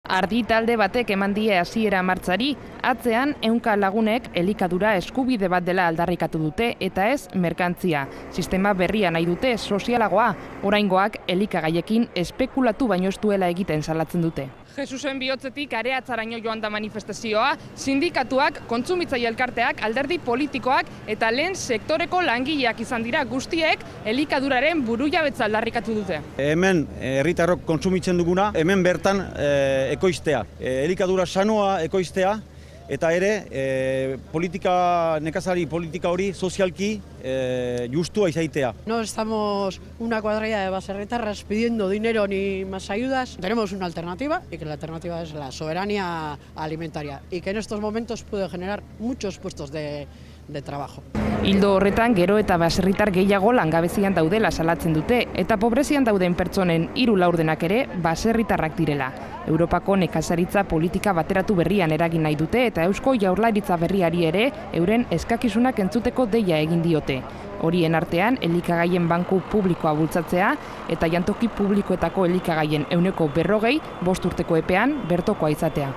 Ardi talde batek eman die hasiera martxari, atzean 100 lagunek elikadura eskubide bat dela aldarrikatu dute eta ez merkantzia. Sistema berria nahi dute sozialagoa, oraingoak elikagaiekin espekulatu baino ez duela egiten salatzen dute. Jesusen bihotzetik areatzaraino joan da manifestazioa, sindikatuak, kontsumitzaile elkarteak, alderdi politikoak eta lehen sektoreko langileak izan dira guztiek elikaduraren burujabetza aldarrikatu dute. Hemen herritarrok kontsumitzen duguna, hemen bertan ekoiztea. Elikadura sanoa ekoiztea eta ere nekazari politika hori sozialki justua izaitea. No estamos una cuadrilla de baserritarras pidiendo dinero ni más ayudas. Tenemos una alternativa y que la alternativa es la soberanía alimentaria y que en estos momentos puede generar muchos puestos de trabajo. Ildo horretan gero eta baserritar gehiago langabezian daudela salatzen dute eta pobrezian dauden pertsonen 3 laurdenak ere baserritarrak direla. Europako nekazaritza politika bateratu berrian eragin nahi dute eta Eusko Jaurlaritza berriari ere euren eskakizunak entzuteko deia egin diote. Horien artean elikagaien banku publikoa bultzatzea eta jantoki publikoetako elikagaien 40% 5 urteko epean bertokoa izatea.